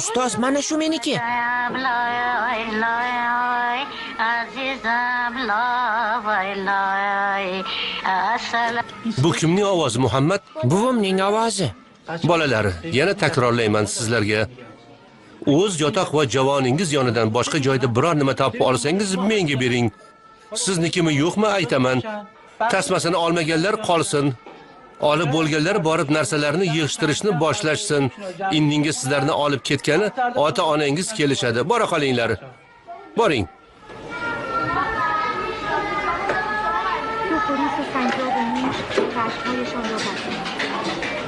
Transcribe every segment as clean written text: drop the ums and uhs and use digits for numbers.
Ustoz, mana shu meniki. Bu kimning ovozi, Muhammad? Buvimning ovozi. Bolalar, yana takrorlayman sizlarga. O'z yotoq va javoningiz yonidan boshqa joyda biror nima topib olsangiz menga bering. Siznikimi yo'qmi aytaman. Tasmasini olmaganlar qolsin. Olib bo'lganlar borib narsalarni yig'ishtirishni boshlashsin. Inningiz sizlarni olib ketgani ota-onangiz kelishadi. Bora qolinglar. Boring.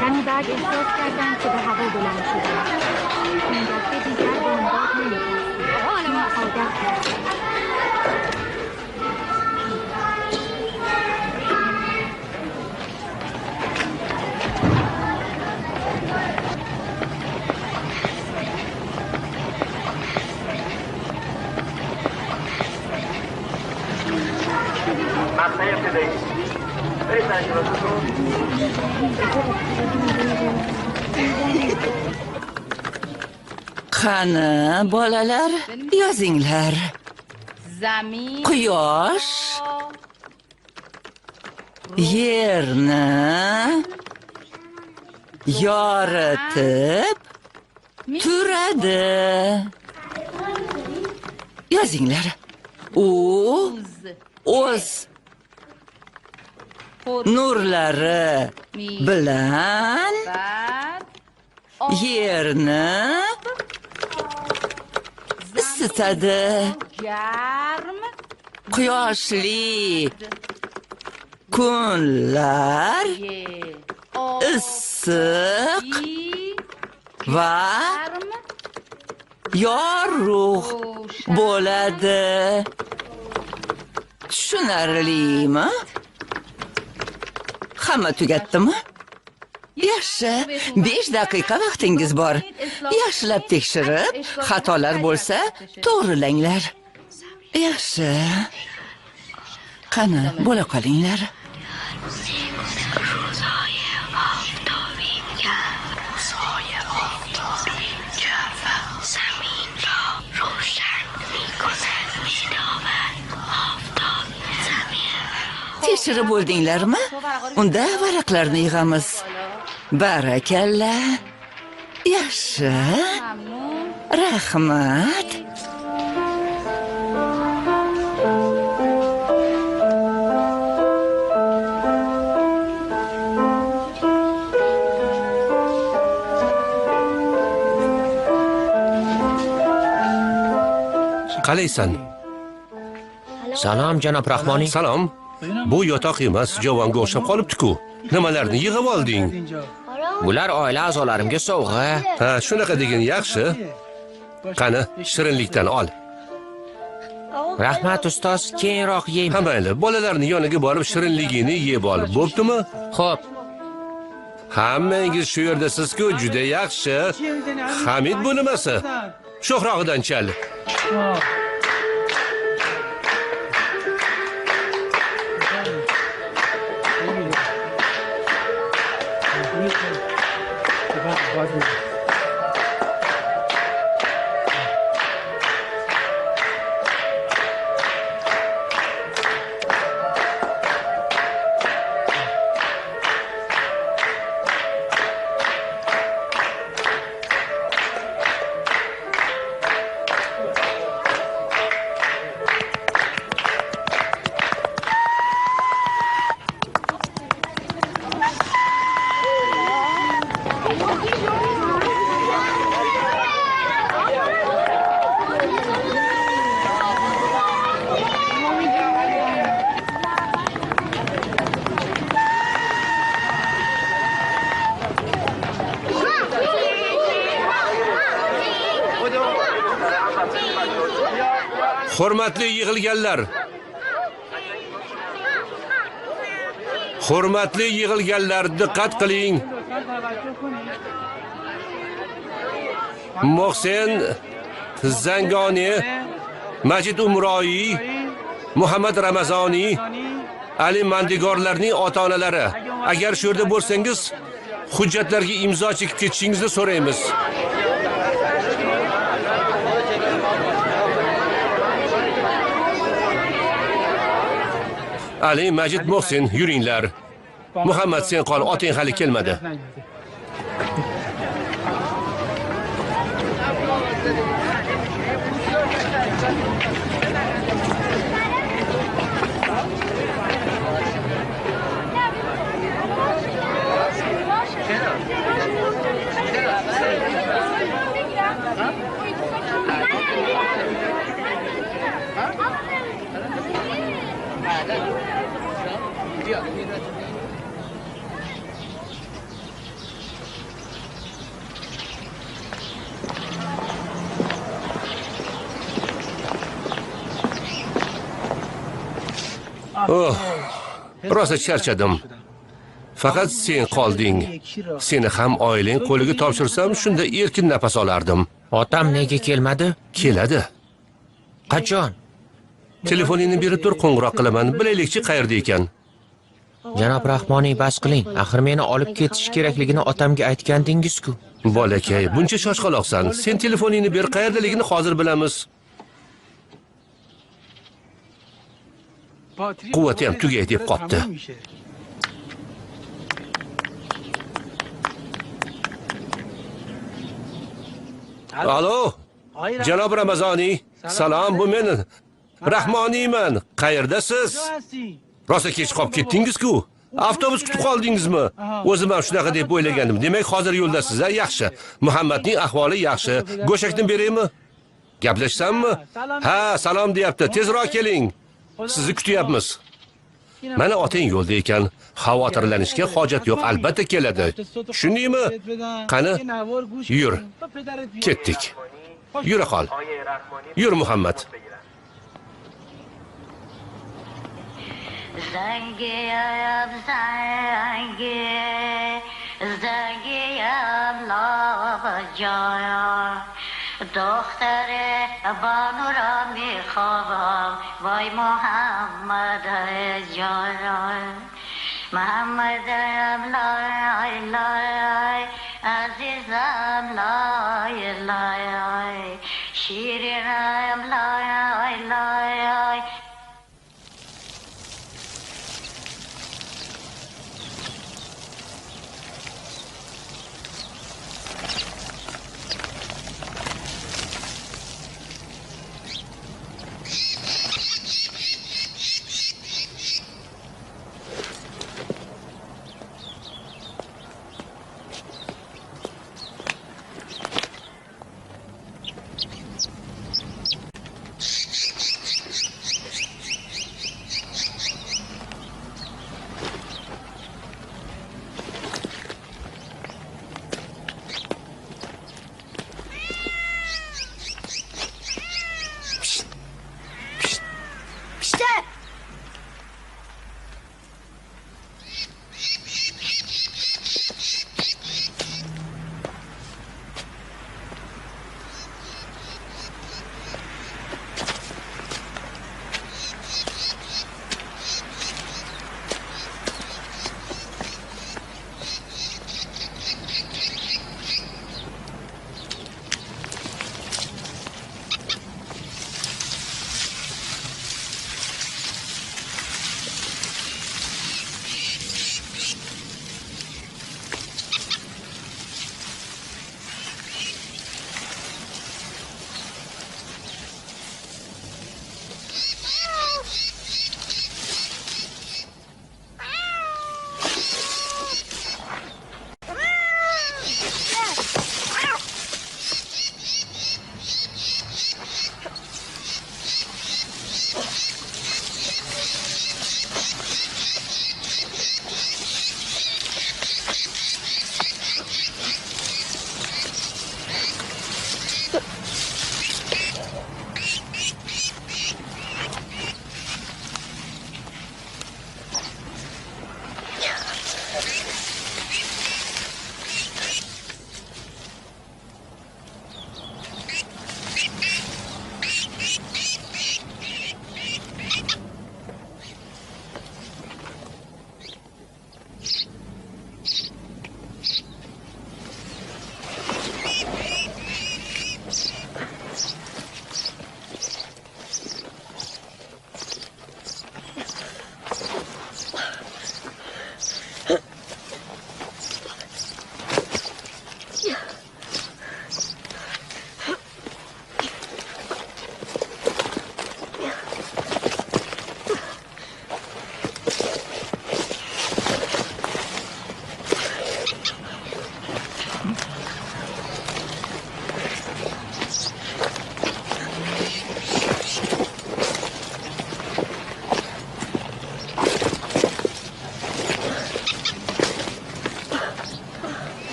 کمی بعد احساس کردم که به هوا بلند شدم. این دفعه دیگر به اون باد نمی‌رسید. عادت کردم. Qani, bolalar, yozinglar. Quyosh yerni yoritib turadi. Yozinglar. U o'z nurlari bilan yerni isitadi. Quyoshli kunlar issiq va yorug' bo'ladi. Tushunarlimi? Hamma tugatdimi? Yaxshi, 5 daqiqa vaqtingiz bor. Yaxshilab tekshirib, xatolar bo'lsa, to'g'rilanglar. Yaxshi. Qani, bo'la qolinglar. Tekshirib bo'ldinglarmi? Unda varaqlarni yig'amiz. Barakalla. Yaxshi. Rahmat. Qalaysan? Salom, janob Rahmoniy. Salom. Bu yotoq emas, javonga o'xshab qolibdi-ku. Nimalarni yig'ib olding? Bular oila a'zolarimga sovg'a. Ha, shunaqa degan yaxshi. Qani, shirinlikdan ol. Rahmat ustoz, keyinroq yeyman. Ha, mayli, bolalarning yoniga borib shirinligini yeb ol. Bo'ptimi? Xo'p. Hammangiz shu yerdasiz-ku, juda yaxshi. Hamid bu nimasi? Sho'xrog'idan chal. Hurmatli yig'ilganlar. Hurmatli yig'ilganlar, diqqat qiling. Muhsin Zangoni, Majid Umroyi, Muhammad Ramazoni, Ali Mandigorlarning ota-onalari. Agar shu yerda bo'lsangiz, Hujjatlarga imzo chekib ketishingizni so'raymiz. Ali, Majid, Muhsin, yuringlar. Muhammad, sen qol, oting hali kelmadi. Oh, rosa charchadim. Faqat sen qolding. Seni ham oilang qo'liga topshirsam, shunda erkin nafas olardim. Otam nega kelmadi? Keladi. Qachon? Telefoningni berib tur, qo'ng'iroq qilaman. Bilaylikchi qayerda ekan. Janob Rahmoniy, bas qiling. Axir meni olib ketish kerakligini otamga aytgandingiz-ku. Bolakay, buncha shoshqaloqsan. Sen telefoningni ber, qayerdaligini hozir bilamiz. Quvvati ham tugay deb qopti. Alo, janob Ramazoniy. Salom, bu men Rahmoniyman. Qayerdasiz? Rosa kech qolib ketdingiz-ku. Avtobus kutib qoldingizmi? O'zim ham shunaqa deb o'ylagandim. Demak, hozir yo'ldasiz, yaxshi. Muhammadning ahvoli yaxshi. Go'shakni beraymi? Gaplashsammi? Ha, salom deyapti. Tezroq keling. Sizni kutyapmiz. Mana otang yo'lda ekan. Xavotirlanishga hojat yo'q, albatta keladi. Tushundingmi? Qani, yur. Ketdik. Yura qol. Yur Muhammad. Zangiyam lavajoya دختر بانو را میخوابم وای محمد جان محمد لای لای عزیزم لای لای شیرینم لای لای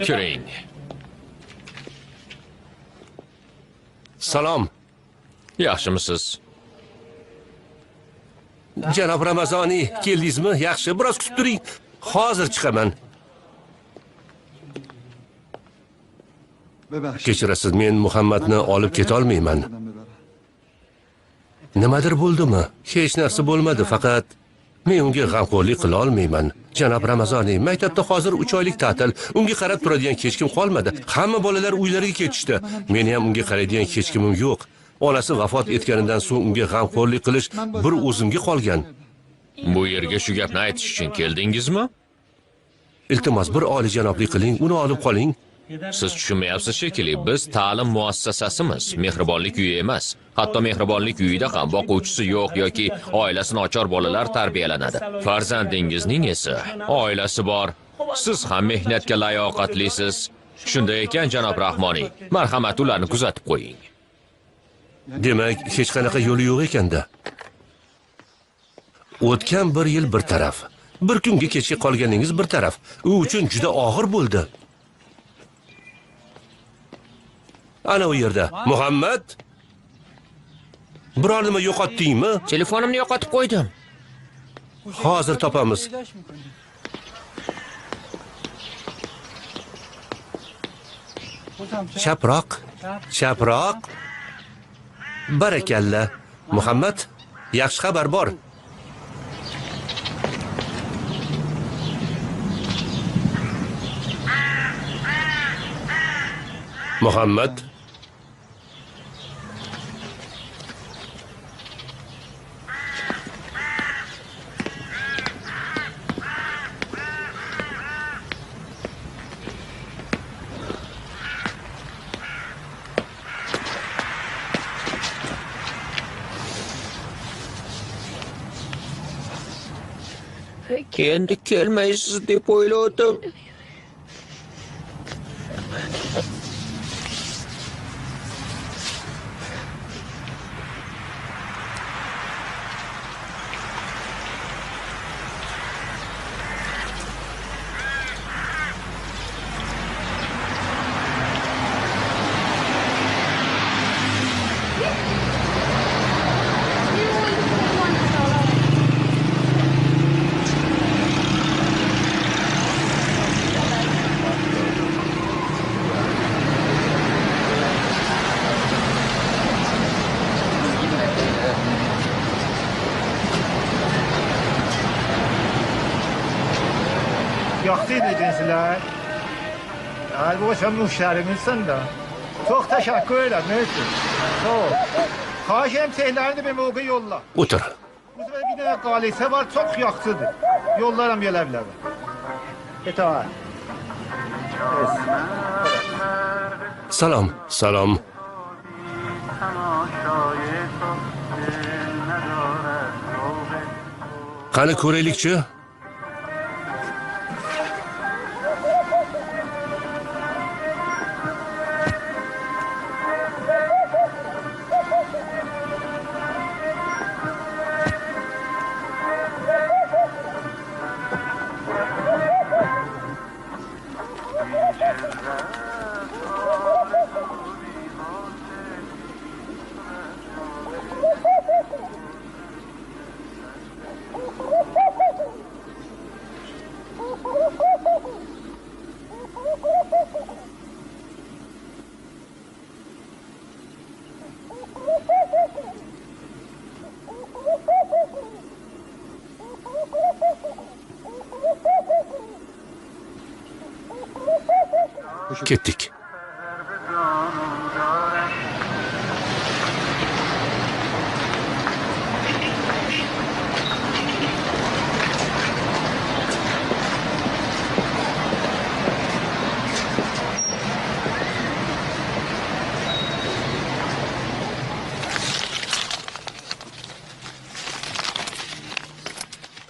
Kiring. Salom. Yaxshimisiz? Janob Ramazoniy, keldingizmi? Yaxshi, biroz kutib turing. Hozir chiqaman. Kechirasiz, men Muhammadni olib keta olmayman. Nimadir bo'ldimi? Hech narsa bo'lmadi, faqat men unga g'amxo'rlik qila olmayman. Janob Ramazoniy, maktabda hozir 3 oylik ta'til. Unga qarab turadigan hech kim qolmadi. Hamma bolalar uylariga ketishdi. Meni ham unga qaraydigan hech kimim yo'q. Onasi vafot etganidan so'ng unga g'amxo'rlik qilish bir o'zimga qolgan. Bu yerga shu gapni aytish uchun keldingizmi? Iltimos, bir olijanoblik qiling, uni olib qoling. Siz tushunmayapsiz shekilli, biz ta'lim muassasasimiz, mehribonlik uyi emas. Hatto mehribonlik uyida ham boquvchisi yo'q yoki oilasi nochor bolalar tarbiyalanadi. Farzandingizning esa oilasi bor. Siz ham mehnatga layoqatlisiz. Shunday ekan, janob Rahmoniy, marhamat ularni kuzatib qo'ying. Demak, hech qanaqa yo'li yo'q ekanda. O'tgan bir yil bir taraf, bir kunga kechga qolganingiz bir taraf. U uchun juda og'ir bo'ldi. Ana u yerda. Muhammad, biror nima yo'qotdingmi? Telefonimni yo'qotib qo'ydim. Hozir topamiz. Chaproq, chaproq. Barakalla. Muhammad, yaxshi xabar bor. Muhammad, Endi kelmaysiz deb o'yladim. Yaxşıydı sizler. Yani bu sen müşterimizsin de. Çok teşekkür ederim. Neyse. Sağ ol. Xahiş emseylerini bir mevki yolla. o'tir. Bu sefer bir tane kalise var, çok yaxşıdır. Yollarım gelebilir. Etaat. Salom, salom. Qani ko'raylikchi? Ketdik.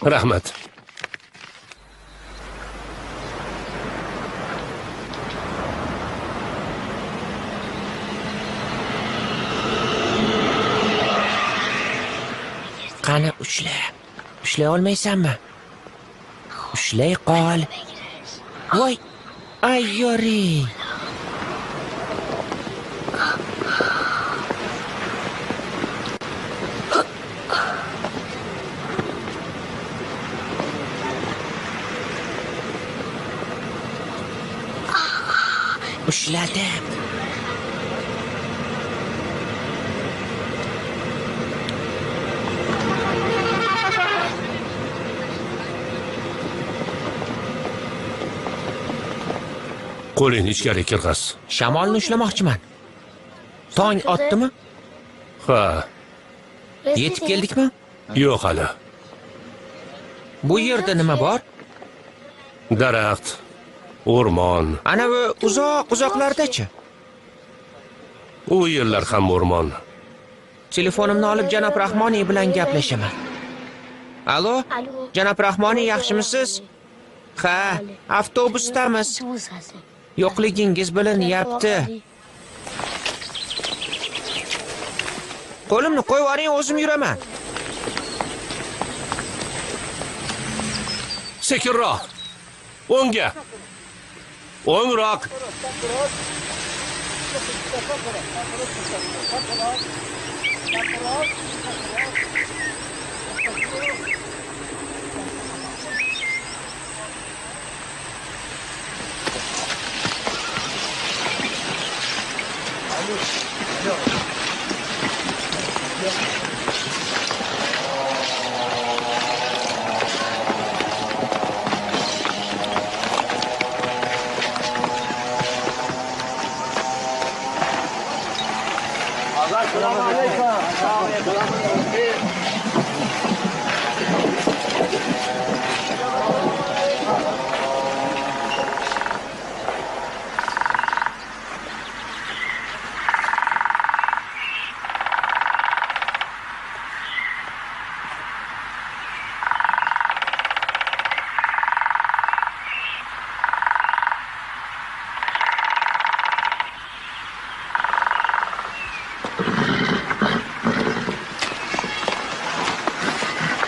Rahmat. Qani ushla. Ushlay olmaysanmi? Ushlay qol. Voy, Ay yoring. Ushladim. Qo'lingni ichkari kirg'iz. Shamolni ushlamoqchiman. Tong otdimi? Ha, Yetib keldikmi? yo'q hali. Bu yerda nima bor? Daraxt, o'rmon, Ana bu uzoqlardachi? u yerlar ham o'rmon. Telefonimni olib janob Rahmoniy bilan gaplashaman. Alo? Janob Rahmoniy, yaxshimisiz? Ha, avtobusdamiz. Yo'qligingiz bilinyapti. Qo'limni qo'yib yuboring, o'zim yuraman. Sekinroq. O'ngga. O'ngroq.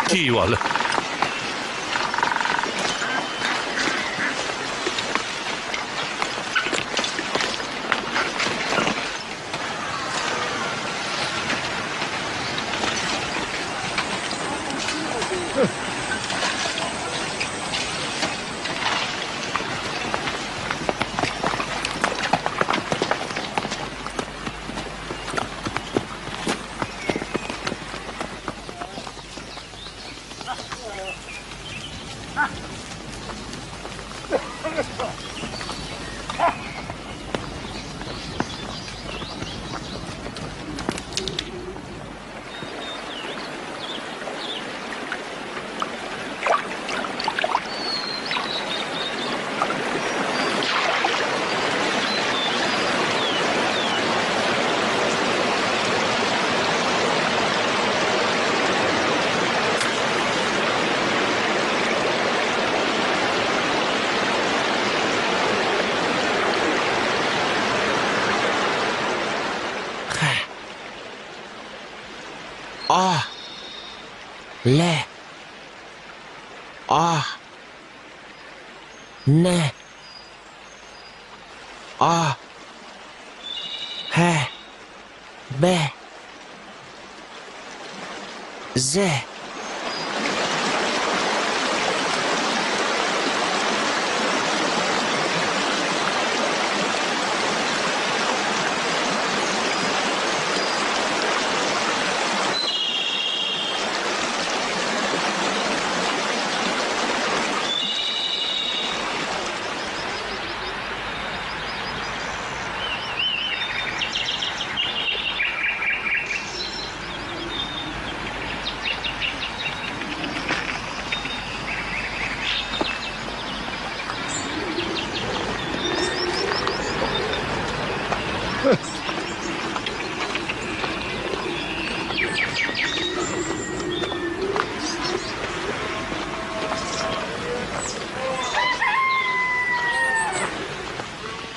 Kiyib ol. A L A N A H B Z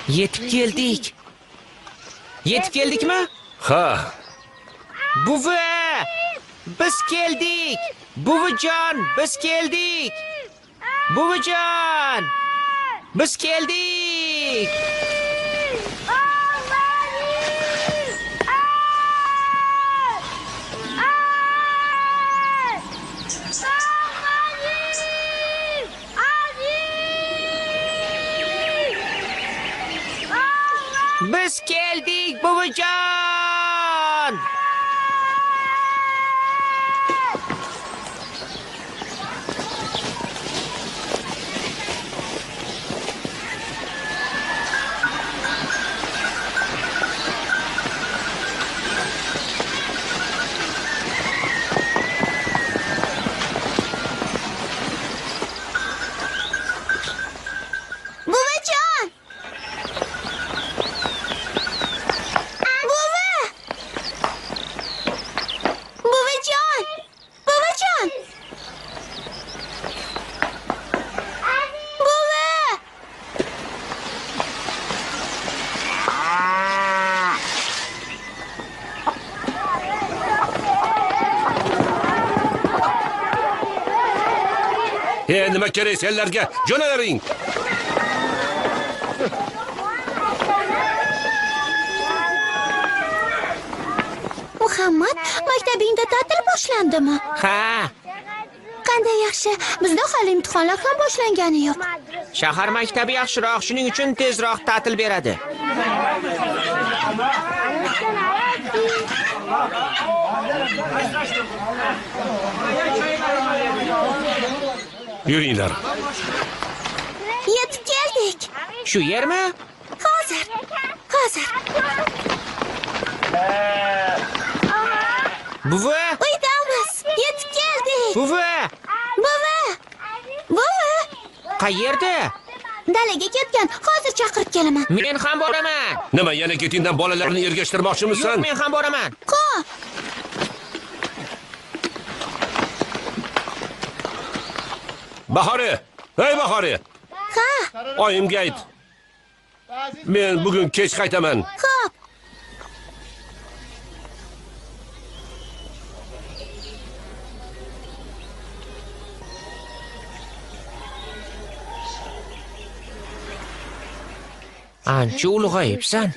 Yetib keldik. Yetib keldikmi? Ha, Buvi! Biz keldik. Buvijon, biz keldik. Buvijon! Biz keldik. Biz keldik buvijon. Buvijon! Buvi! Buvijon! Buvijon! Buvi! Nima kerak senlarga? Jo'nalaring. Muhammad, maktabingda ta'til boshlandimi? Ha, Qanday yaxshi. Bizda hali imtihonlar ham boshlangani yo'q. shahar maktabi yaxshiroq, shuning uchun tezroq ta'til beradi. Yuringlar. Yetib keldik. Shu yermi? Hozir. Hozir. Buvi, Uydamiz. Yetib keldik. buvi. Buvi! Buvi! Qayerda? Dalaga ketgan. Hozir chaqirib kelaman. Men ham boraman. Nima, yana ketingdan bolalarni ergashtirmoqchimisan? Yo'q, men ham boraman. Xo'p. Bahori! Ey Bahori! Ha, Oyimga ayt. Men bugun kech qaytaman. xo'p. Ancha ulg'ayibsan.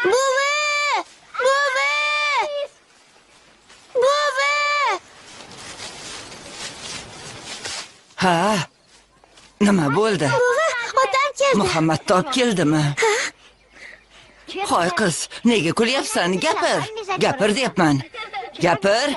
Buvi! Buvi! Buvi! Ha? Nima bo'ldi? Buvi, otam keldi. Muhammadni olib keldimi? Hoy qiz, nega kulyapsan? Gapir. Gapir deyapman. Gapir.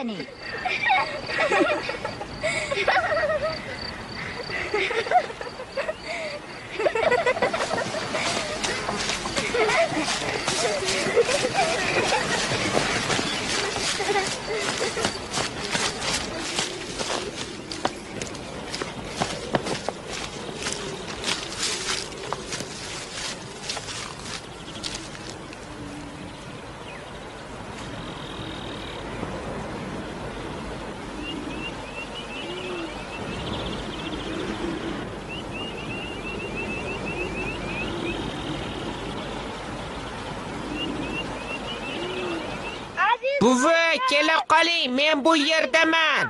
Buvi, kela qoling, men bu yerdaman.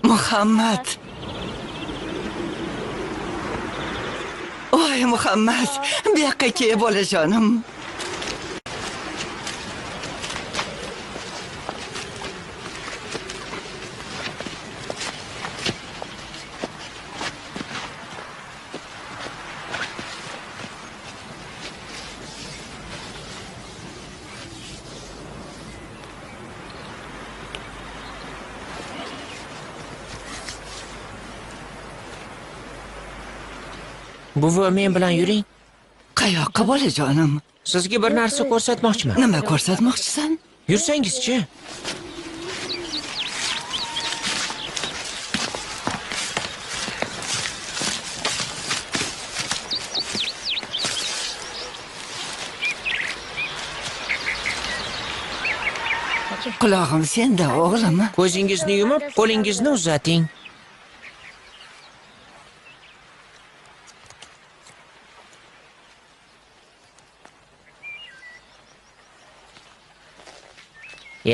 Muhammad. Oy Muhammad, bu yoqqa kel bolajonim. Buvi, men bilan yuring. Qayoqqa bolajonim? Sizga bir narsa ko'rsatmoqchiman. Nima ko'rsatmoqchisan? Yursangizchi. Qulog'im senda, o'g'lim. Ko'zingizni yumib, qo'lingizni uzating.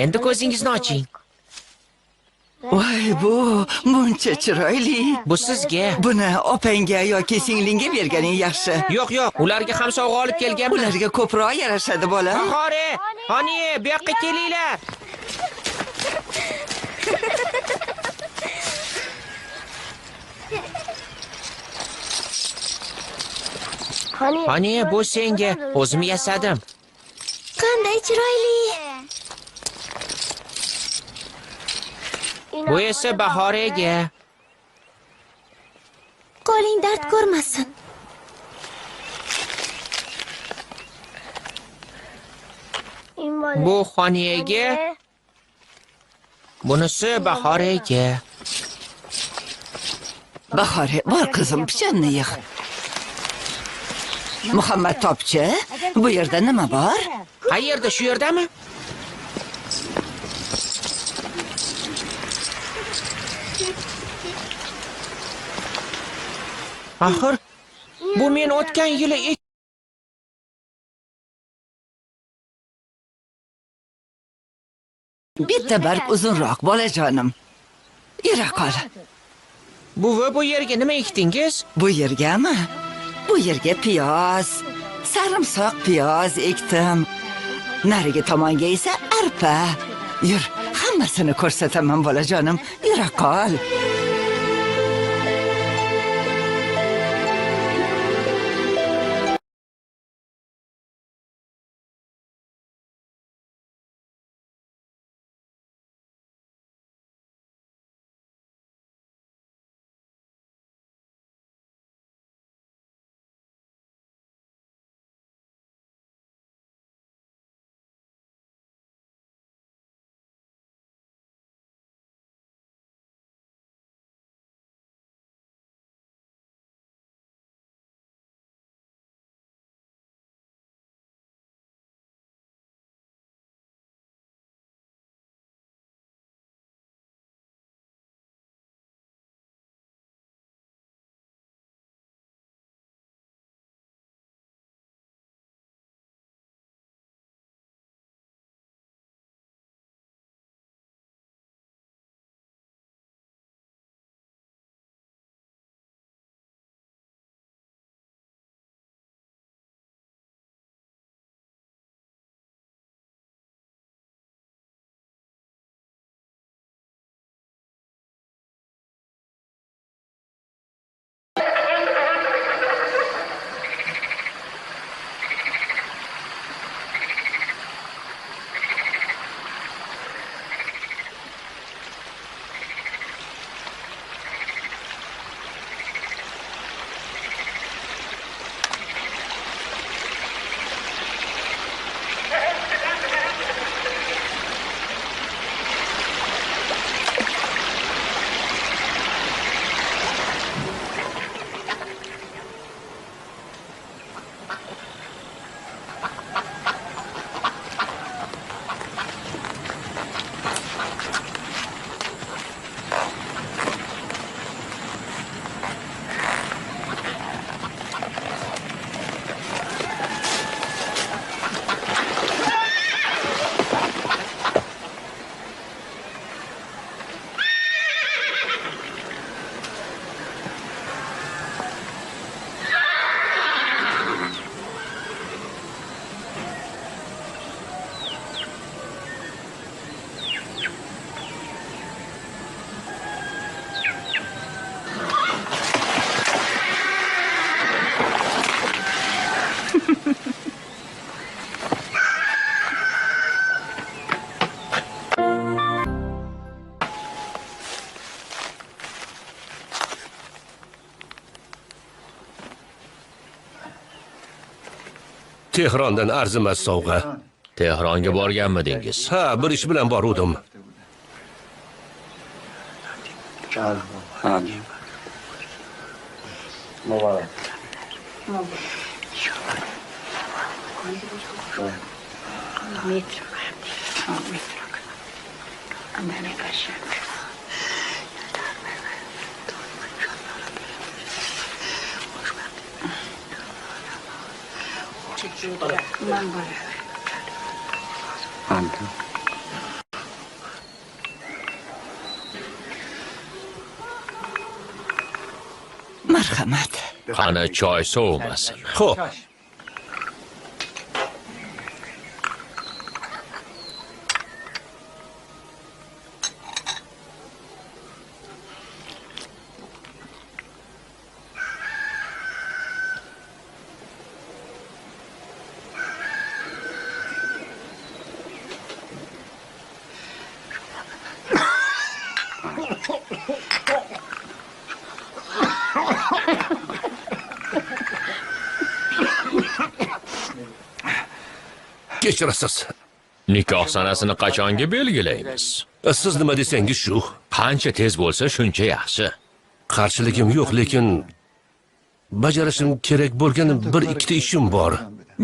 Endi ko'zingizni oching. Voy, bu buncha chiroyli. Bu sizga. Buni opangga yoki singlingga berganing yaxshi. Yo'q, ularga ham sovg'a olib kelganman. Ularga ko'proq yarashadi, bola. Bahore, Hani, bu yoqqa kelinglar. Hani, bu senga. O'zim yasadim. Qanday chiroyli. Bu esa Bahorega. Qo'ling dard ko'rmasin. Bu Xoniyaga. Bunisi Bahorega. Bahore, bor qizim, pichanni yig'. Muhammad topchi, bu yerda nima bor? Qayerda, shu yerdami? Axir, bu men o'tgan yili Bitta barg uzunroq, bolajonim. Yura qol. Buvi, bu yerga nima ekdingiz? Bu yergami? Bu yerga piyoz, sarimsoq piyoz ekdim. Narigi tomonga esa arpa. Yur, hammasini ko'rsataman, bolajonim. Yura qol. Tehrondan arzimas sovg'a. Tehronga borganmidingiz? Ha, bir ish bilan boruvdim. Marhamat. Qani choy sovumasin. Xo'p, kechirasiz. Nikoh sanasini qachonga belgilaymiz? Siz nima desangiz shu. Qancha tez bo'lsa shuncha yaxshi. Qarshiligim yo'q, lekin bajarishim kerak bo'lgan bir ikkita ishim bor.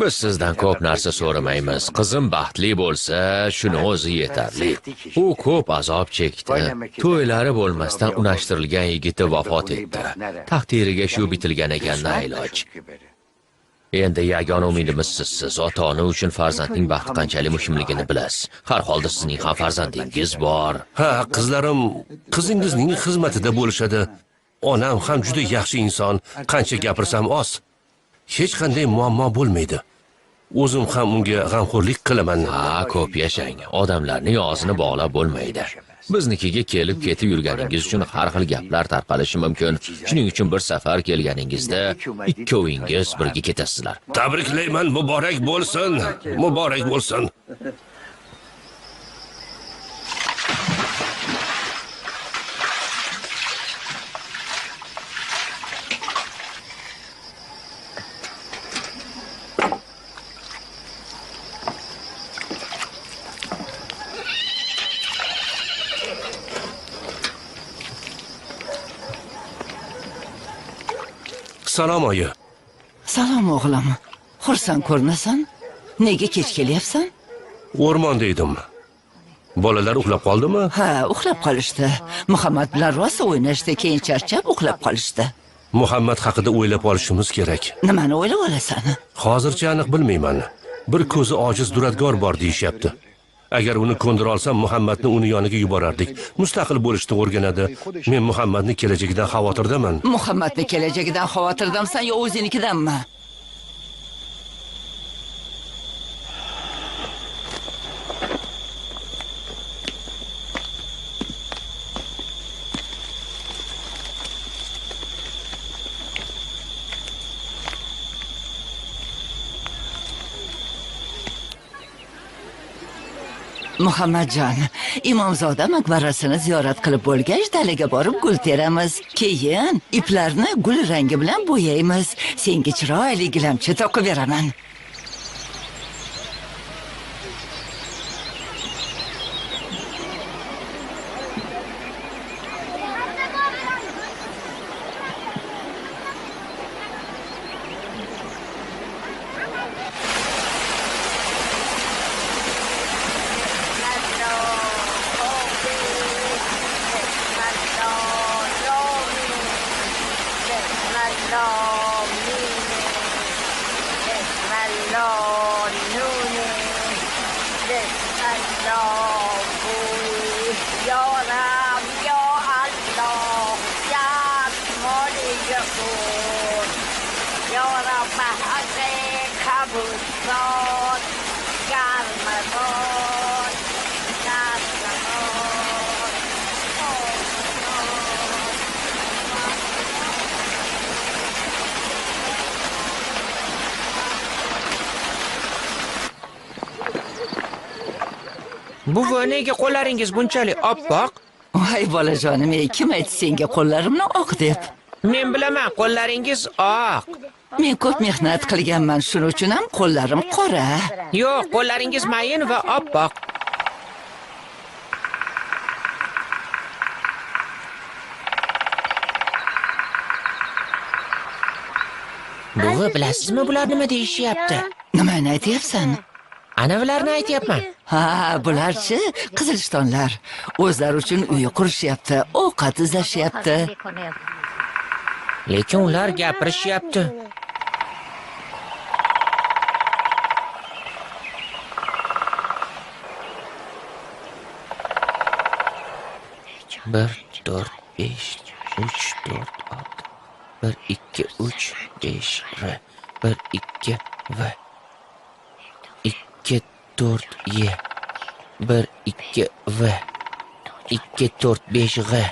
Biz sizdan ko'p narsa so'ramaymiz. Qizim baxtli bo'lsa, shuni o'zi yetarli. U ko'p azob chekdi. To'ylari bo'lmasdan unashtirilgan yigiti vafot etdi. Taqdiriga shu bitilgan ekan nailoj. Endi yagona umidimiz sizsiz. Ota-ona uchun farzandning baxti qanchalik muhimligini bilasiz. Har holda sizning ham farzandingiz bor. Ha, qizlarim qizingizning xizmatida bo'lishadi. Onam ham juda yaxshi inson. Qancha gapirsam oz. Hech qanday muammo bo'lmaydi. O'zim ham unga g'amxo'rlik qilaman. Ha, ko'p yashang. Odamlarning og'zini bog'lab bo'lmaydi. Biznikiga kelib ketib yurganingiz uchun har xil gaplar tarqalishi mumkin. Shuning uchun bir safar kelganingizda ikkovingiz birga ketasizlar. Tabriklayman, muborak bo'lsin. Muborak bo'lsin. Salom oyi. Salom o'g'lim. Xursand ko'rinasan? Nega kech kelyapsan? O'rmonda edim. Bolalar uxlab qoldimi? Ha, uxlab qolishdi. Muhammad bilan rosa o'ynashdi, keyin charchab uxlab qolishdi. Muhammad haqida o'ylab olishimiz kerak. Nimani o'ylab olasan? Hozircha aniq bilmayman. Bir ko'zi ojiz duradgor bor deyishyapti. Agar uni ko'ndira olsam, Muhammadni uni yoniga yuborardik. Mustaqil bo'lishni o'rganadi. Men Muhammadning kelajagidan xavotirdaman. Muhammadning kelajagidan xavotirdamsan yo o'zingizdanmi? Muhammadjon, Imomzoda maqbarasini ziyorat qilib bo'lgach, dalaga borib gul teramiz. Keyin iplarni gul rangi bilan bo'yaymiz. Senga chiroyli gilamcha toqib beraman. Buvi, nega qo'llaringiz bunchalik oppoq? Voy bolajonim, kim aytdi senga qo'llarimni oq deb? Men bilaman, qo'llaringiz oq. Men ko'p mehnat qilganman, shuning uchun ham qo'llarim qora. Yo'q, qo'llaringiz mayin va oppoq. Buvi, bilasizmi bular nima deyishyapti? Nimani aytyapsan? Anavilarni aytyapman. Ha, bularchi Qizilishtonlar. O'zlari uchun uy qurishyapti, ovqat izlashyapti. Lekin ular gapirishyapti. Bir, 4, 5, 3, 4, 6. 1, 2, 3, 5, R. 1, 2, V. 2, 4, Y. 1, 2, V. 2, 4, 5, G.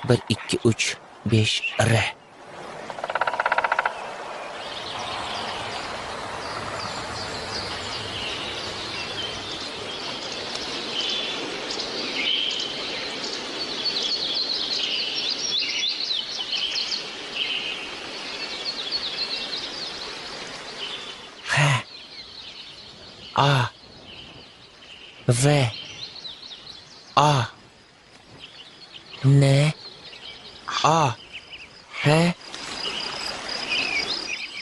1, 2, 3, 5, R. A V A N A H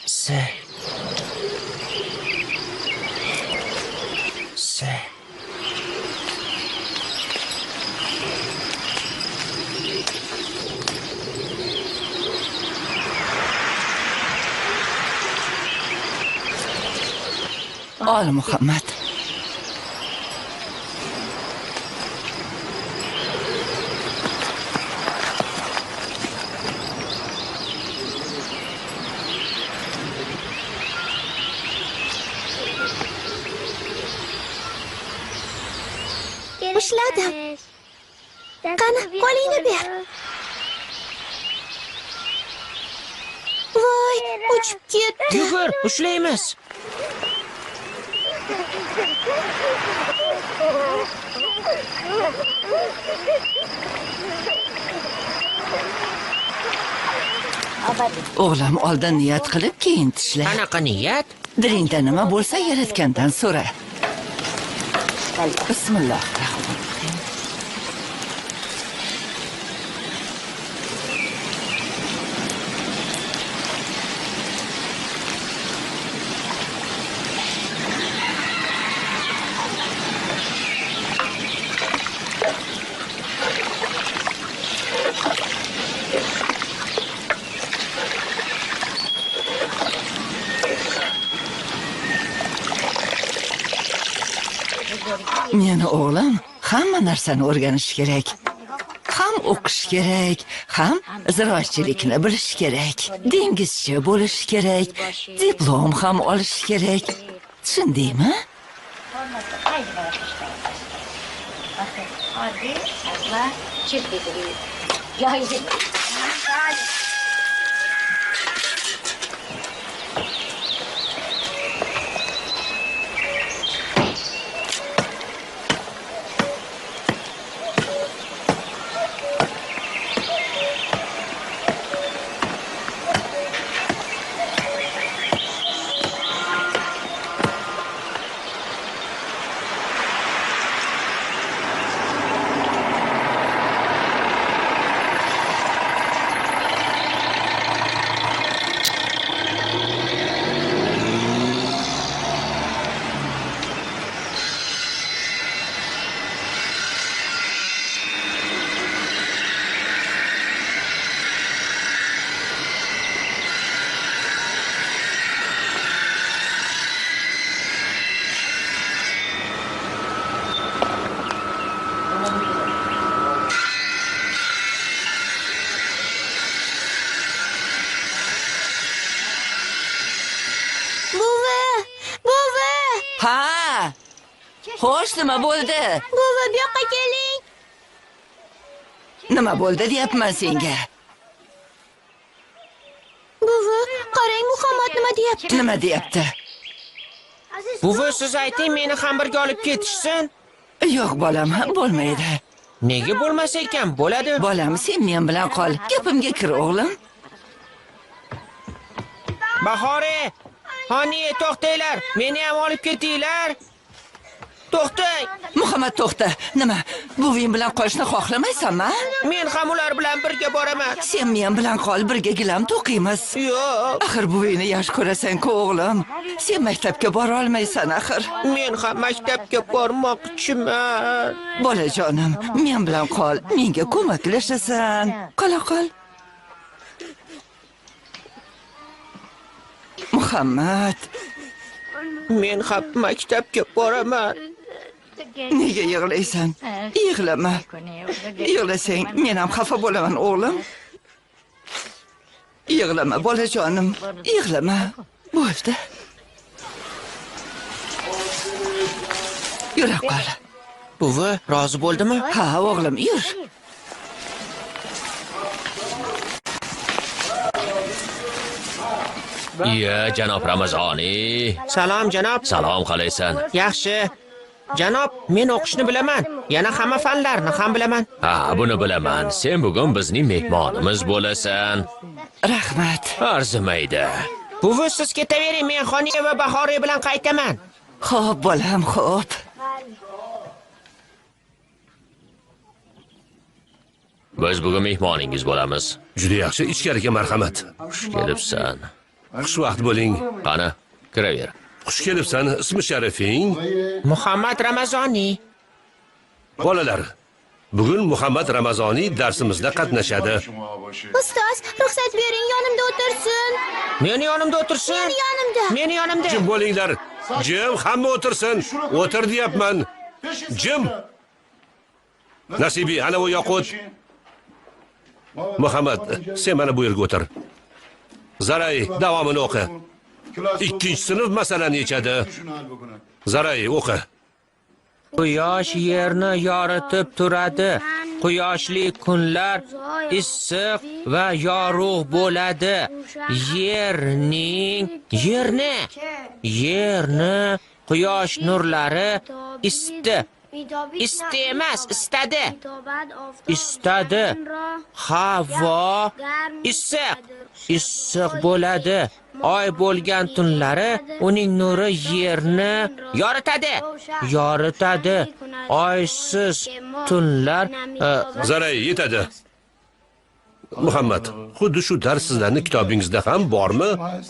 S S Ol Muhammad. Ushladim. Qani, qo'lingni ber. Voy, uchib ketdi. Yugur, ushlaymiz. O'g'lim, oldin niyat qilib, keyin tishla. Qanaqa niyat? Dilingda nima bo'lsa, Yaratgandan so'ra. Bismillahirrohmanirrohim. Meni o'g'lim hamma narsani o'rganish kerak. Ham o'qish kerak, ham ziroatchilikni bilish kerak. Dengizchi bo'lish kerak, diplom ham olish kerak. Tushundingmi? Ha! Xo'sh, nima bo'ldi? Buvi, bu yoqqa keling. Nima bo'ldi deyapman senga? Buvi, qarang, Muhammad nima deyapti? Nima deyapti? Buvi, siz ayting, meni ham birga olib ketishsin. Yo'q, bolam, bo'lmaydi. Nega bo'lmas ekan? Bo'ladi. Bolam, sen men bilan qol. Gapimga kir, o'g'lim. Bahore, Hani, to'xtanglar. Meni ham olib ketinglar. To'xtang. Muhammad to'xta. Nima? Buving bilan qolishni xohlamaysanmi? Men ham ular bilan birga boraman. Sen men bilan qol, birga gilam to'qiymiz. Yo'q. Axir buvingni yaxshi ko'rasan-ku o'g'lim. Sen maktabga bora olmaysan axir. Men ham maktabga bormoqchiman. Bolajonim, men bilan qol, menga ko'maklashasan. Qola qol. Muhammad, Men ham maktabga boraman. nega yig'laysan? Yig'lama. Yig'lasang, men ham xafa bo'laman, o'g'lim. Yig'lama, bolajonim. Yig'lama. Bo'ldi. Yura qol. Buvi, rozi bo'ldimi? Ha, o'g'lim, yur. Iya, janob Ramazoniy. Salom, janob. Salom qalaysan? Yaxshi. Janob, men o'qishni bilaman. Yana hamma fanlarni ham bilaman. Ha, buni bilaman. Sen bugun bizning mehmonimiz bo'lasan. Rahmat. Arzimaydi. Buvi, siz ketavering, men Xoniya va Bahoriy bilan qaytaman. Xo'p, bolam, xo'p. Biz bugun mehmoningiz bo'lamiz. Juda yaxshi, ichkariga marhamat. Xush kelibsan. Xushvaqt bo'ling. Qani, kiraver. Xush kelibsan. Ismi sharifing? Muhammad Ramazoniy. Bolalar, bugun Muhammad Ramazoniy darsimizda qatnashadi. Ustoz, ruxsat bering, yonimda o'tirsin. Meni yonimda o'tirsin. Yonimda. Meni yonimda. Jim bo'linglar. Jim, hamma o'tirsin. O'tir deyapman. Jim. Nasibi, ana bu yoqqa o't. Muhammad, sen mana bu yerga o'tir. Zaray, davomini o'qi. 2-sinf masalani yechadi. Zaray, o'qi. Quyosh yerni yoritib turadi. Quyoshli kunlar issiq va yorug' bo'ladi. Yerni quyosh nurlari istadi. Havo issiq bo'ladi. Oy bo'lgan tunlari uning nuri yerni yoritadi. Oysiz tunlar Zaray, yetadi. Muhammad, xuddi shu dars sizlarning kitobingizda ham bormi?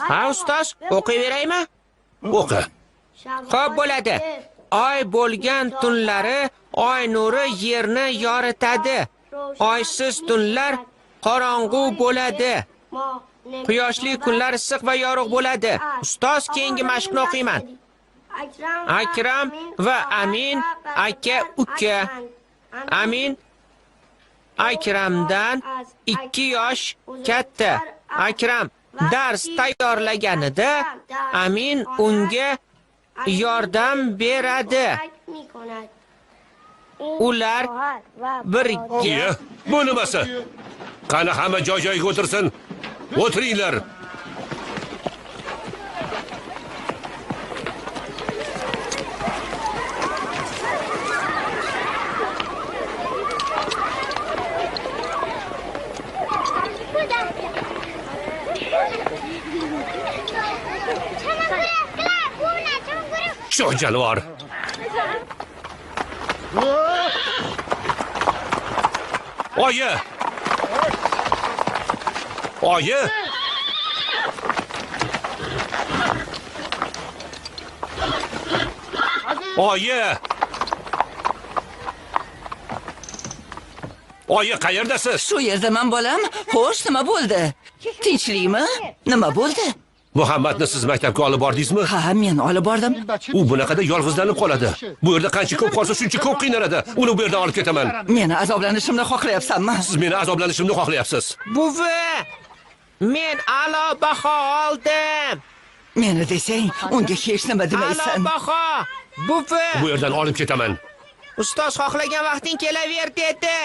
Ha, ustoz, o'qiyveraymi? O'qi. Xo'p bo'ladi. Oy bo'lgan tunlari oy nuri yerni yoritadi. Oysiz tunlar qorong'u bo'ladi. Quyoshli kunlar issiq va yorug' bo'ladi. Ustoz, keyingi mashqni o'qiyman. Akram va Amin aka uka. Amin Akramdan 2 yosh katta. Akram dars tayyorlaganida Amin unga yordam beradi. Ular birga. Bu nimasi? Qani hamma joy-joyiga o'tirsin. O'tiringlar. Shoh jonivor. Oyi! Oyi! Oyi! Oyi, qayerdasiz? Shu yerdaman bolam. Xo'sh, nima bo'ldi? Tinchlikmi? Nima bo'ldi? Muhammadni siz maktabga olib bordingizmi? Ha, men olib bordim. U bunaqada yolg'izlanib qoladi. Bu yerda qancha ko'p qolsa, shuncha ko'p qiynaladi. Uni bu yerdan olib ketaman. Meni azoblanishimni xohlayapsanmi? Siz meni azoblanishimni xohlayapsiz. Buvi, men a'lo baho oldim. Meni desang, unga hech nima A'lo demaysan. baho. Buvi, Bu yerdan olib ketaman. ustoz xohlagan vaqting kelaver dedi.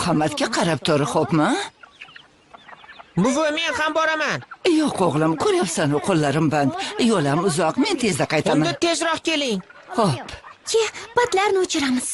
Muhammadga qarab tur, xo'pmi? Buvi, men ham boraman. Yo'q o'g'lim, ko'ryapsan-ku qo'llarim band. Yo'lam uzoq, men tezda Unda qaytaman. tezroq keling. Xo'p. Ke, patlarni o'chiramiz.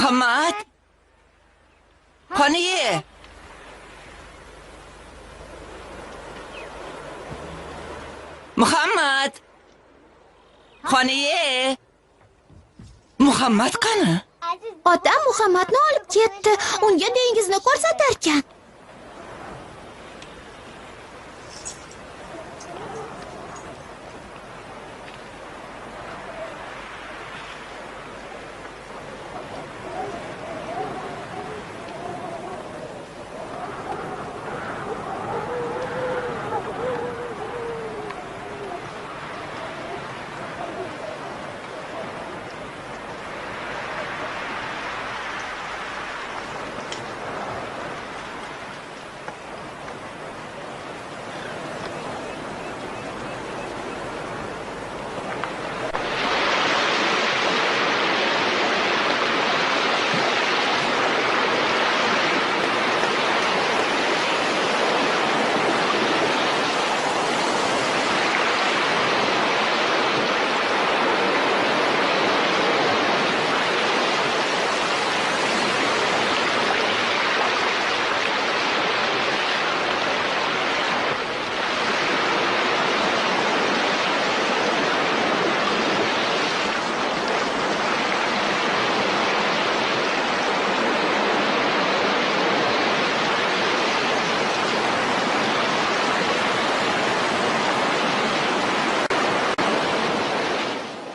Muhammad. Qoniye. Muhammad. Qoniye. Muhammad qani? Otam Muhammadni olib ketdi. Unga dengizni ko'rsatarkan.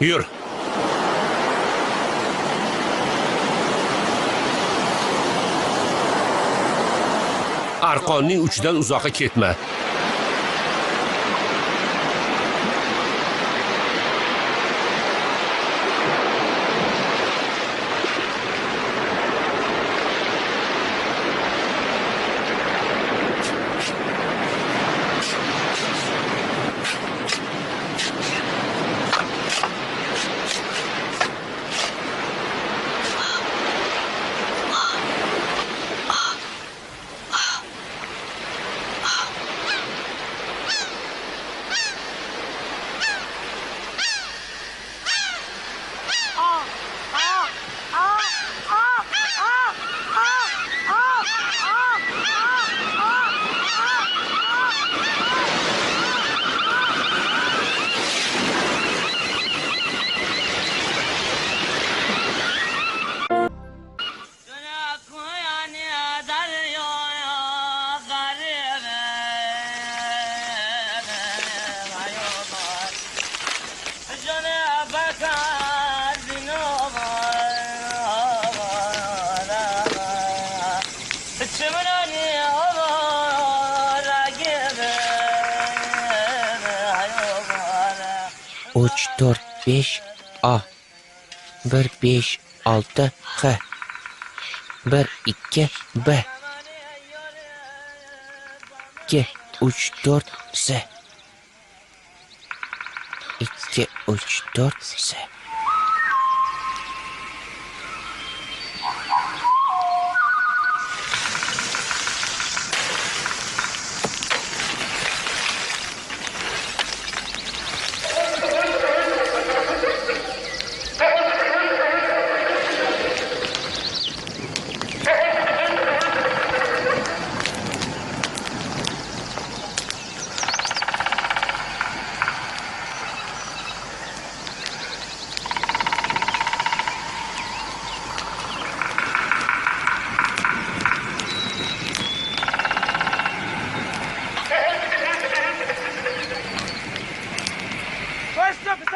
Yur. Arqonning uchidan uzoqqa ketma. Uch, to'rt, besh A. 1, 5, 6 H. 1, 2 B. 2, 3, 4 S. 2, 3, 4.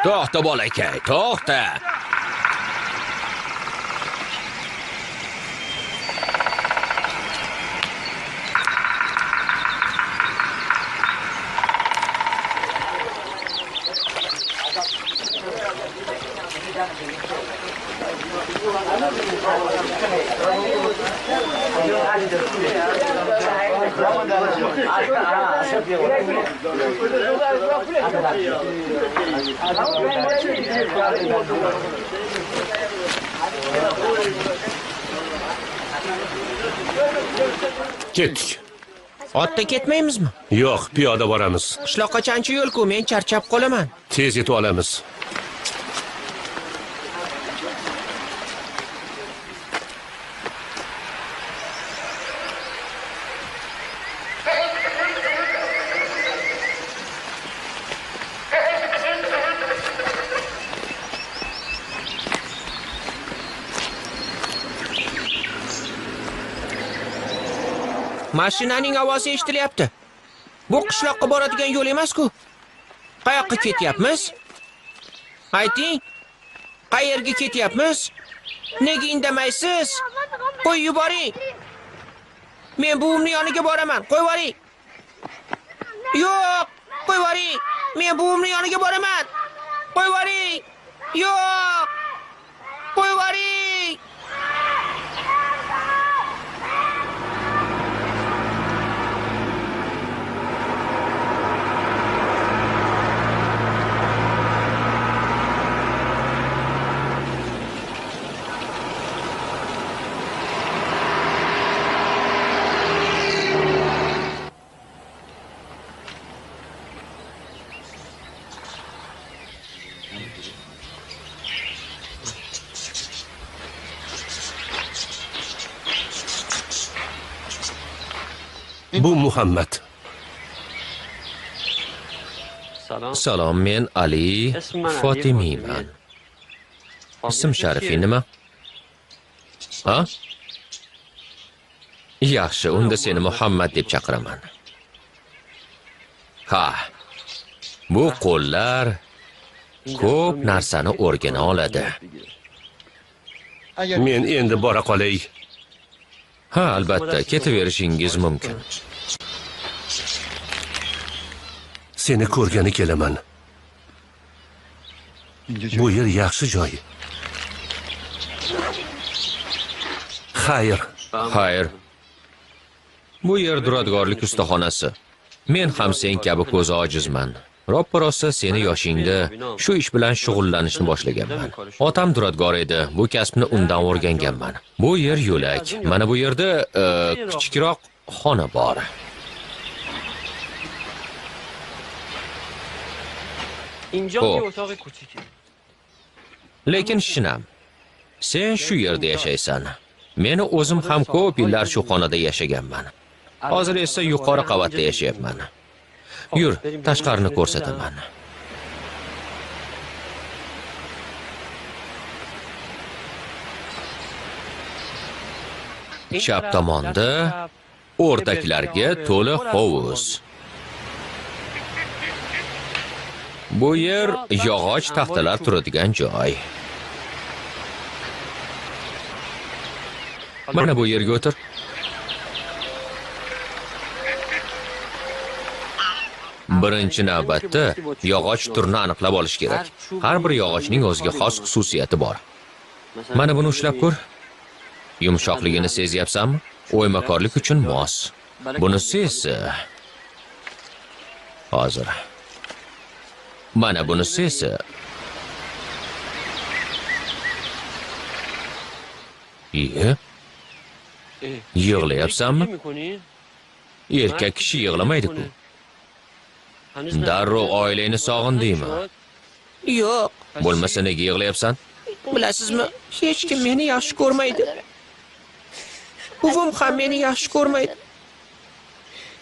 To'xta bolakay, to'xta. Ketdik. Otda ketmaymizmi? Yo'q, piyoda boramiz. Qishloqqa qancha yo'l-ku, men charchab qolaman. Tez yetib olamiz. Mashinaning ovozi eshitilyapti. Bu qishloqqa boradigan yo'l emas-ku. Qayoqqa ketyapmiz? Ayting. Qayerga ketyapmiz? Nega indamaysiz? Qo'y yuboring. Men buvimning yoniga boraman. Qo'yib yuboring. Yo'q, qo'yib yuboring. Men buvimning yoniga boraman. Qo'yib yuboring. Yo'q. Qo'yib yuboring. Bu Muhammad. Salom, men Ali Fotimiyman. Ism sharifi nima? Ha? Yaxshi, unda seni Muhammad deb chaqiraman. Ha. Bu qo'llar ko'p narsani o'rgana oladi. Men endi bora qolay. Ha, albatta, ketaverishingiz mumkin. Seni ko'rgani kelaman. Bu yer yaxshi joy. Xayr. Xayr. Bu yer duradgorlik ustaxonasi. Men ham sen kabi ko'zi ojizman. Roppa-rosa seni yoshingda shu ish bilan shug'ullanishni boshlaganman. Otam duradgor edi. Bu kasbni undan o'rganganman. Bu yer yo'lak. Mana bu yerda kichikroq xona bor. Lekin shinam. Sen shu yerda yashaysan. Meni o'zim ham ko'p yillar shu xonada yashaganman. Hozir esa yuqori qavatda yashayapman. Yur, tashqarini ko'rsataman. Chap tomonda o'rdaklarga to'la hovuz. Bu yer yog'och taxtalar turadigan joy. Mana bu yerga o'tir. Birinchi navbatda yog'och turini aniqlab olish kerak. Har bir yog'ochning o'ziga xos xususiyati bor. Mana buni ushlab ko'r. Yumshoqligini sezyapsanmi? O'ymakorlik uchun mos. Bunisi esa hozir. Mana bunisi esa iye, yig'layapsanmi? Erkak kishi yig'lamaydi-ku. Darrov oilangni sog'indingmi? Yo'q, Bo'lmasa nega yig'layapsan? bilasizmi, hech kim meni yaxshi ko'rmaydi. Buvim ham meni yaxshi ko'rmaydi.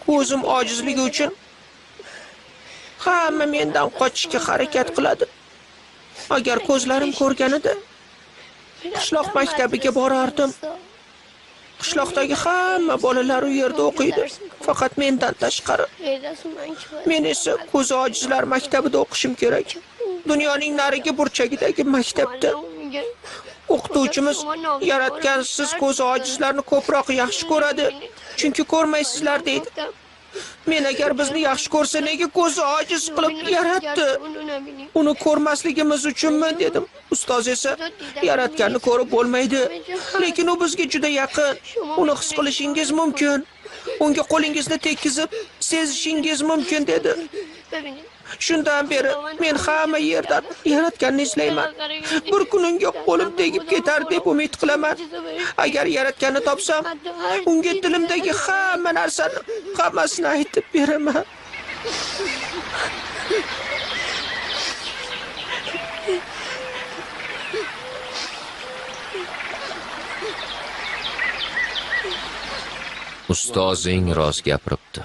Ko'zim ojizligi uchun hamma mendan qochishga harakat qiladi. Agar ko'zlarim ko'rganida qishloq maktabiga borardim. Qishloqdagi hamma bolalar u yerda o'qiydi, faqat mendan tashqari. Men esa ko'zi ojizlar maktabida o'qishim kerak. Dunyoning narigi burchagidagi maktabda. O'qituvchimiz yaratgan siz ko'zi ojizlarni ko'proq yaxshi ko'radi, chunki ko'rmaysizlar deydi. Men agar bizni yaxshi ko'rsa, nega ko'zi ojiz qilib yaratdi? Uni ko'rmasligimiz uchunmi dedim. Ustoz esa yaratganni ko'rib bo'lmaydi, lekin u bizga juda yaqin. Uni his qilishingiz mumkin. Unga qo'lingizni tekkizib sezishingiz mumkin dedi. Shundan beri men hamma yerdan yaratganni izlayman. Bir kun unga qo'lim tegib ketar deb umid qilaman. Agar yaratganni topsam, unga dilimdagi hamma narsani, hammasini aytib beraman. Ustozing rost gapiribdi.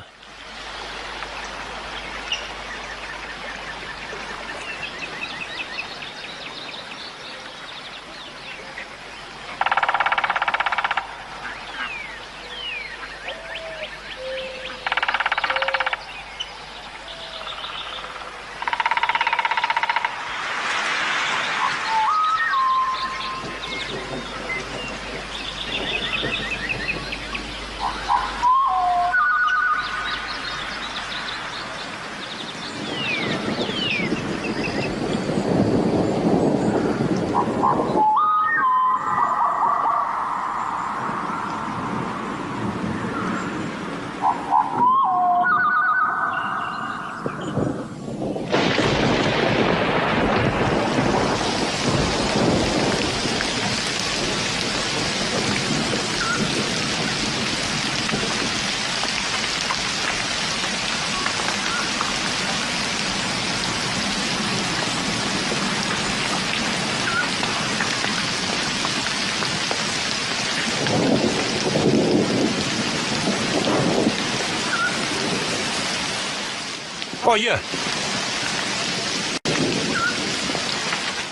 Oyi!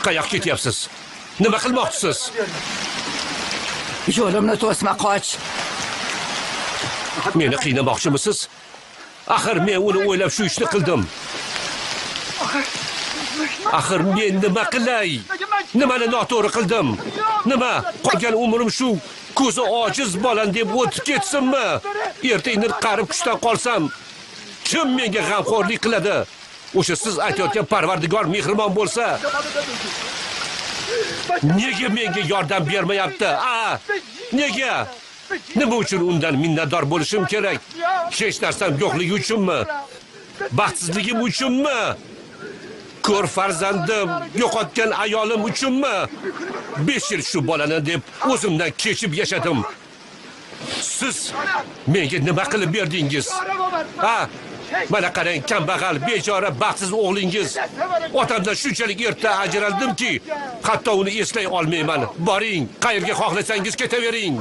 Qayoqqa ketyapsiz? Nima qilmoqchisiz? Yo'limni to'sma, qoch. Meni qiynamoqchimisiz? Axir men uni o'ylab shu ishni qildim. Axir men nima qilay? Nimani noto'g'ri qildim? Nima? Qolgan umrim shu ko'zi ojiz bolam deb o'tib ketsinmi? Erta-indin qarib kuchdan qolsam, kim menga g'amxo'rlik qiladi? O'sha siz aytayotgan Parvardigor mehribon bo'lsa, nega menga yordam bermayapti? Nega? Nima uchun undan minnatdor bo'lishim kerak? Hech narsam yo'qligi uchunmi? Baxtsizligim uchunmi? Ko'r farzandim, yo'qotgan ayolim uchunmi? 5 yil shu bolani deb o'zimdan kechib yashadim. Siz menga nima qilib berdingiz? Mana qarang, kambag'al, bechora, baxtsiz o'g'lingiz. Otamdan shunchalik erta ajraldimki, hatto uni eslay olmayman. Boring, qayerga xohlasangiz ketavering.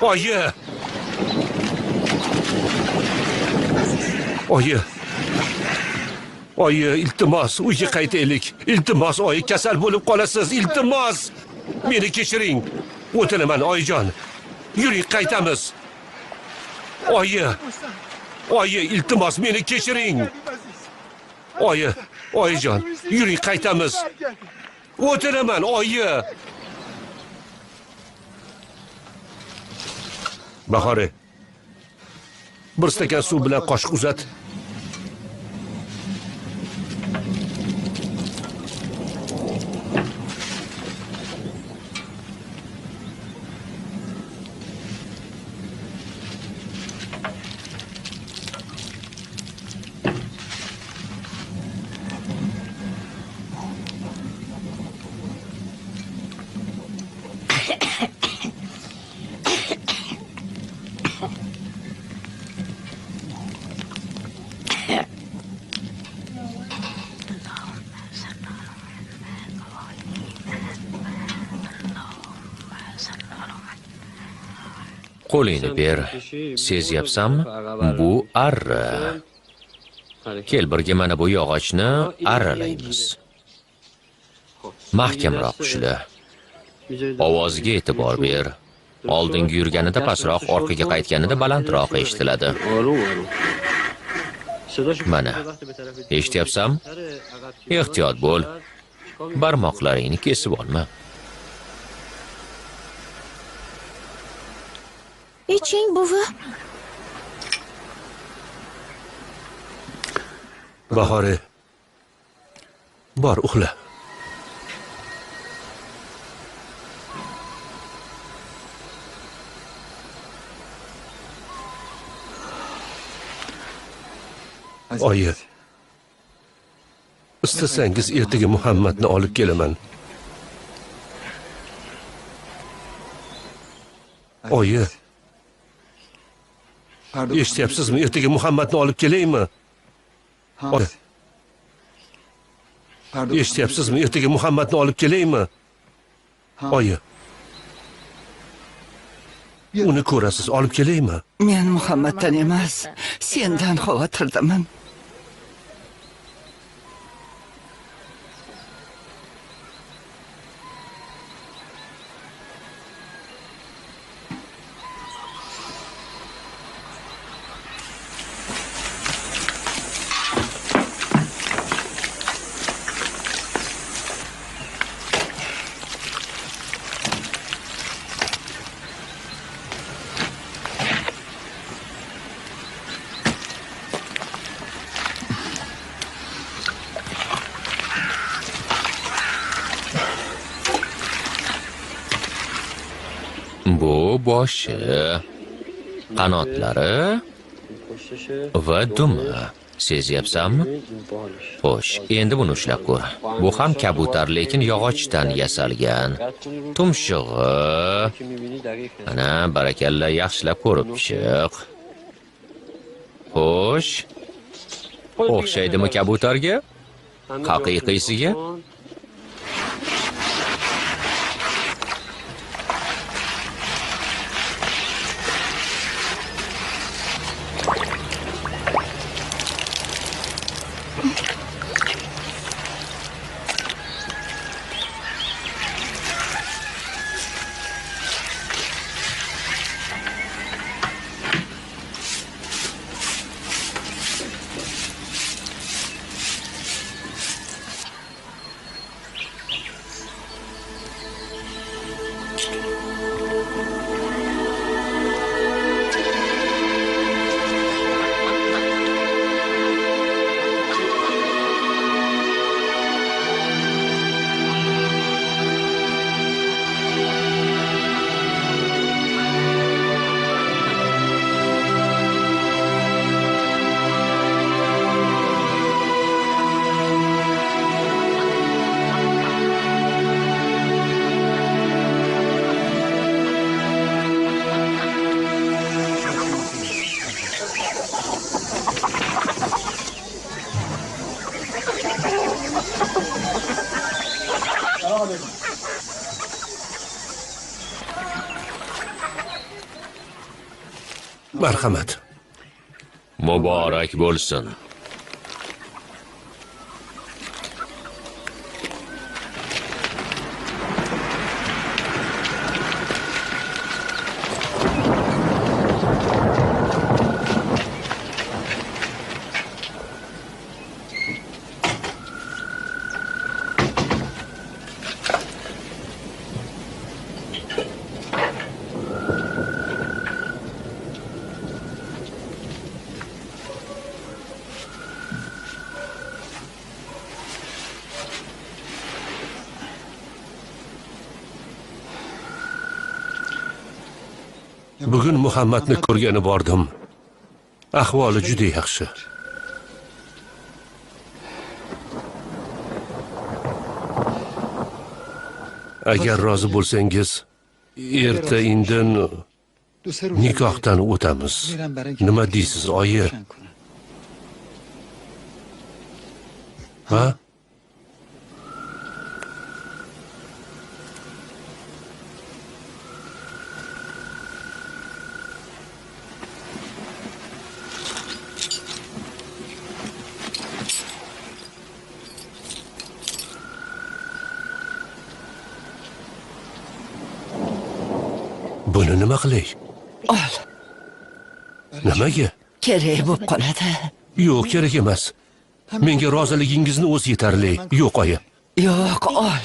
Oyi! Oyi! Oyi, iltimos, uyga qaytaylik. Iltimos, oyi, kasal bo'lib qolasiz. Iltimos! Meni kechiring. O'tinaman, oyijon. Yuring, qaytamiz. Oyi! Oyi, iltimos, meni kechiring. Oyi, oyijon, yuring, qaytamiz. O'tinaman, oyi! Bahori, bir stakan suv bilan qoshiq uzat. Qo'lingni ber. Sezyapsanmi? Bu arra. Kel birga mana bu yog'ochni arralaymiz. Mahkamroq ushla. Ovoziga e'tibor ber. Oldinga yurganida pastroq, orqaga qaytganida balandroq eshitiladi. Mana. Eshityapsanmi? Ehtiyot bo'l. Barmoqlaringni kesib olma. Iching, buvi. Bahori, bor uxla. Oyi, istasangiz ertaga Muhammadni olib kelaman. Oyi, eshityapsizmi? Ertaga Muhammadni olib kelaymi? Oyi, eshityapsizmi? Ertaga Muhammadni olib kelaymi? Oyi, uni ko'rasiz, olib kelaymi? Men Muhammaddan emas, sendan xavotirdaman. Bu boshi, qanotlari va dumi. Sezyapsanmi? Xo'sh, endi buni ushlab ko'r. Bu ham kabutar, lekin yog'ochdan yasalgan. Tumshug'i. Ana, barakalla, yaxshilab ko'rib chiq. Xo'sh. O'xshaydimi kabutarga? Haqiqiysiga? Marhamat. Muborak bo'lsin. Bugun Muhammadni ko'rgani bordim. Ahvoli juda yaxshi. Agar rozi bo'lsangiz, erta indin nikohdan o'tamiz. Nima deysiz, oyi? Ha? Buni nima qilay? Ol, Nimaga? kerak bo'lib qoladi. Yo'q, kerak emas. Menga roziligingizni o'zi yetarli. Yo'q, oyi. Yo'q, ol.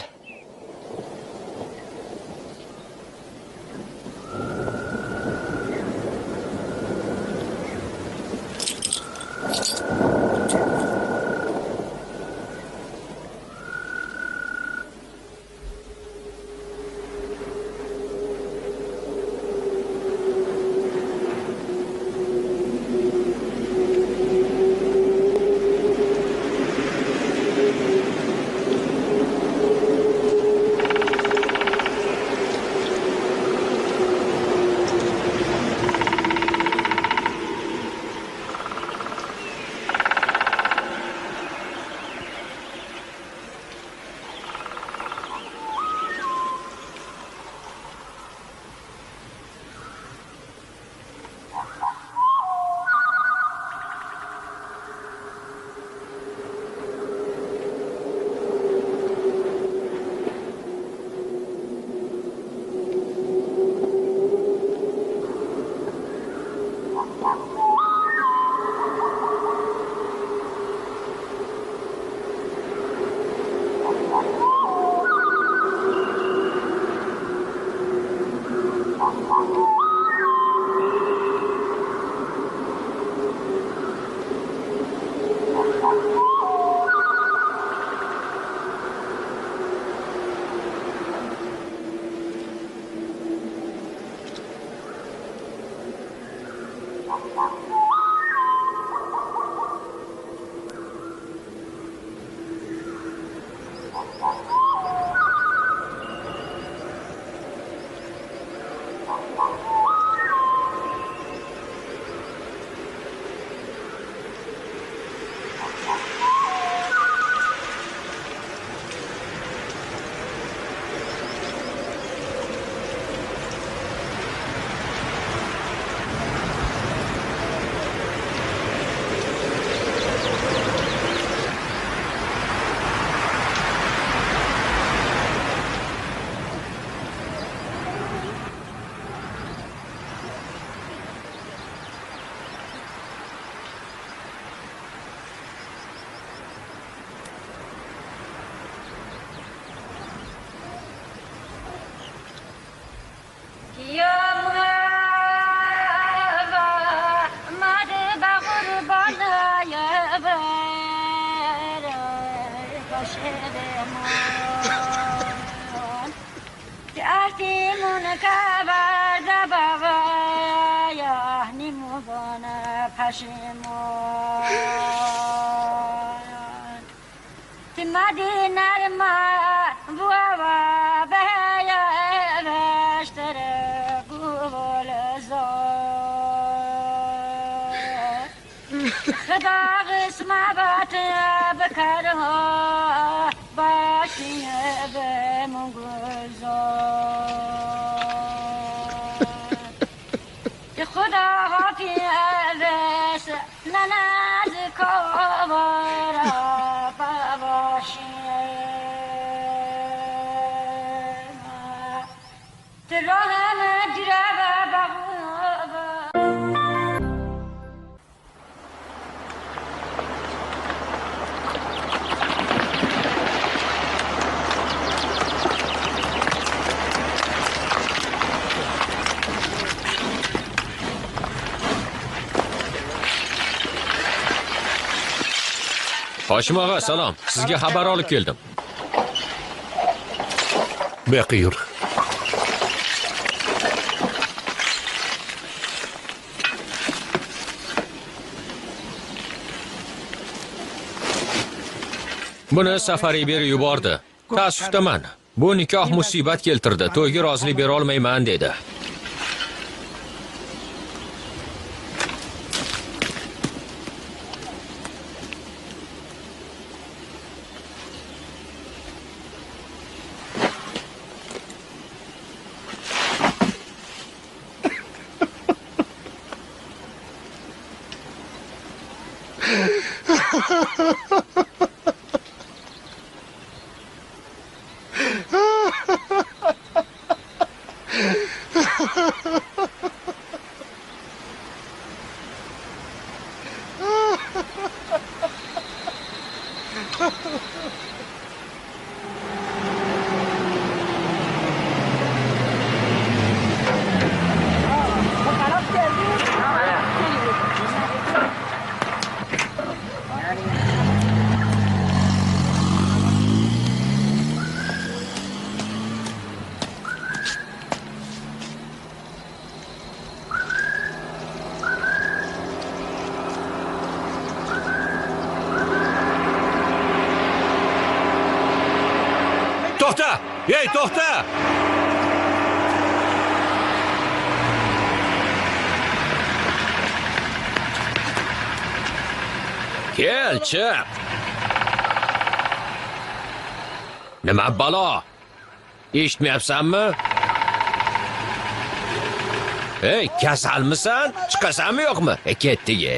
خدا حافظ Hoshim og'a, salom. Sizga xabar olib keldim. Bu yoqqa yur. Buni Safariy berib yubordi. Ta'sifdaman. Bu nikoh musibat keltirdi. To'yga rozilik bera olmayman dedi. To'xta! Ey, to'xta! Kel, chiq. Nima balo? Eshitmayapsanmi? Ey, kasalmisan? Chiqasanmi yo'qmi? Ketdi-ye.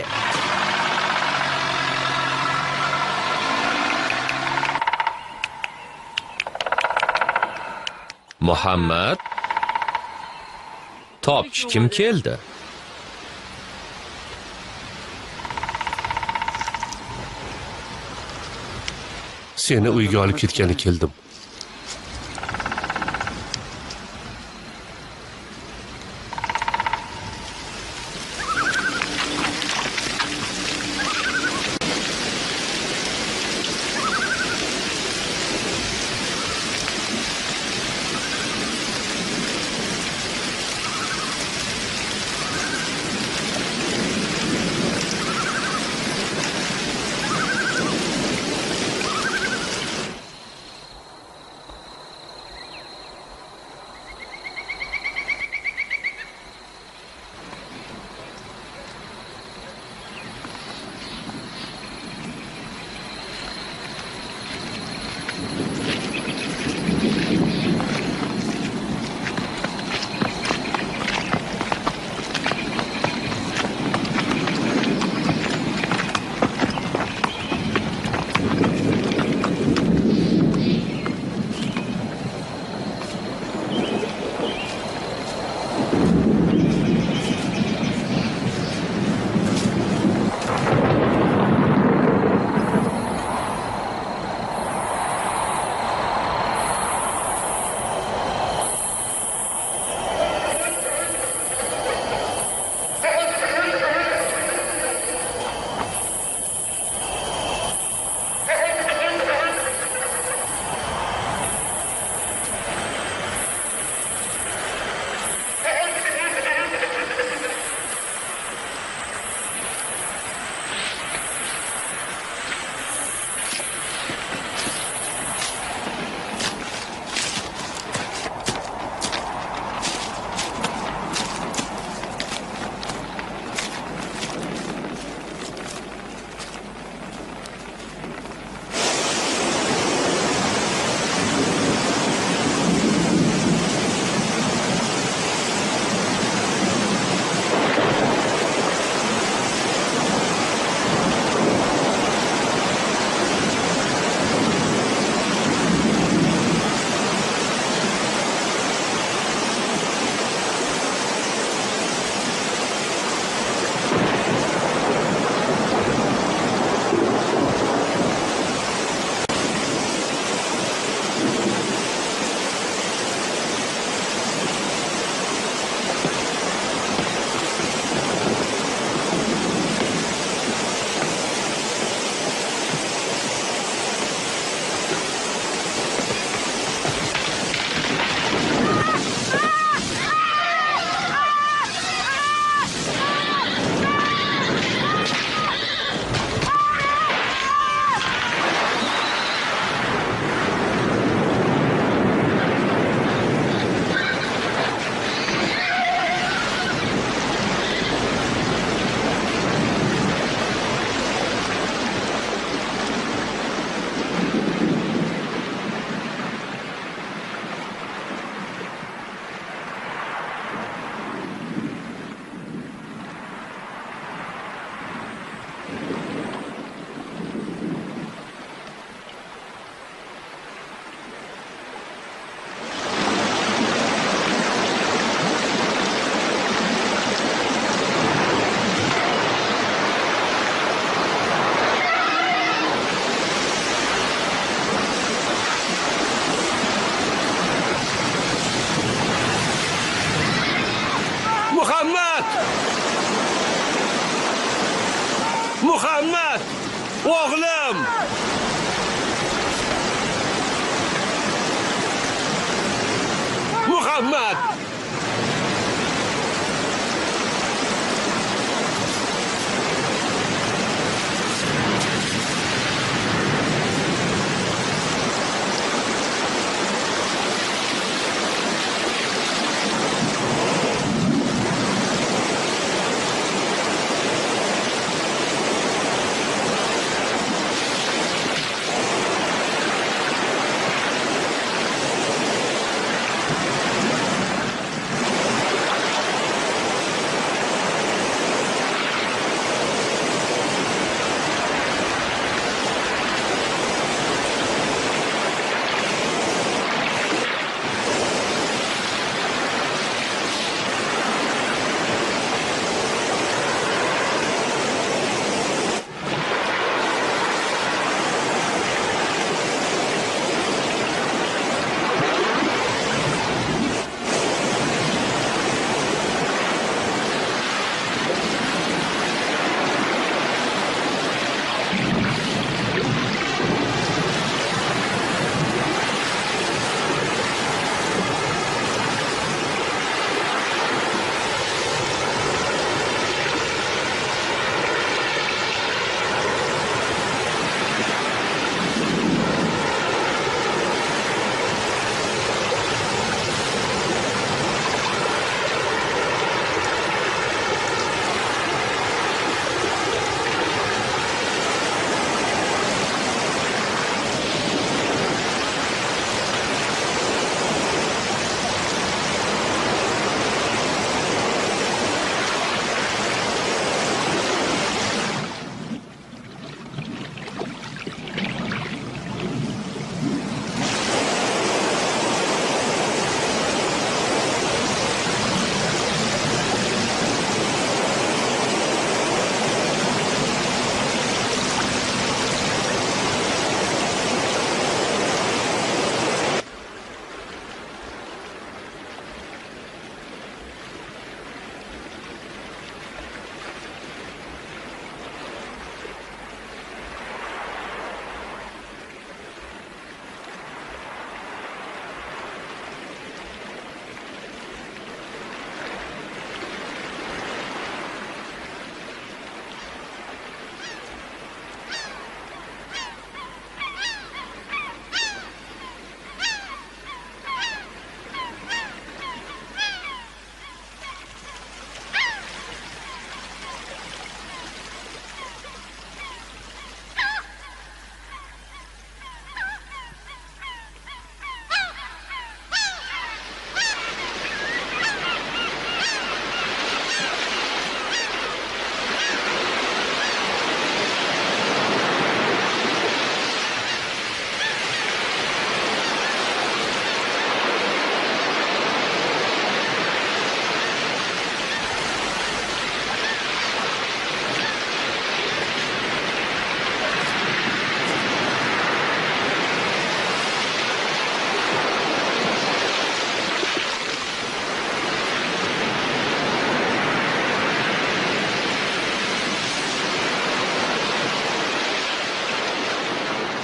Muhammad, topchi kim keldi? Seni uyga olib ketgani keldim. Muhammad!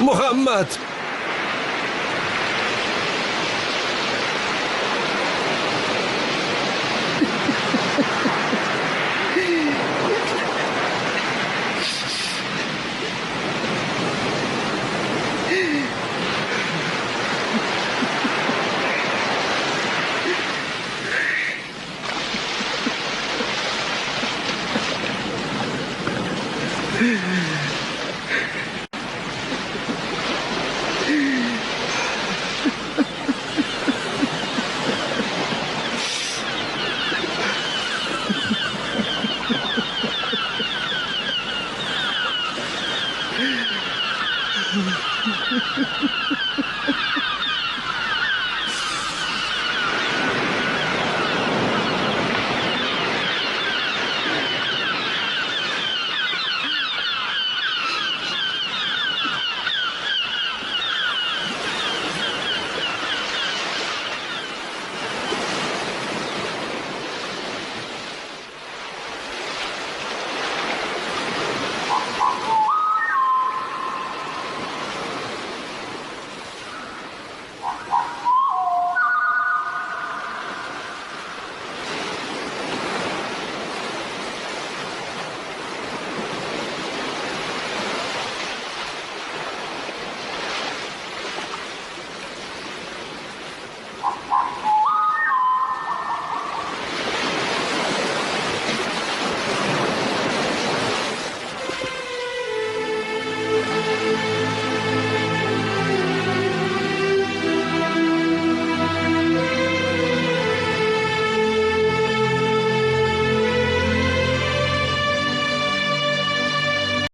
Muhammad!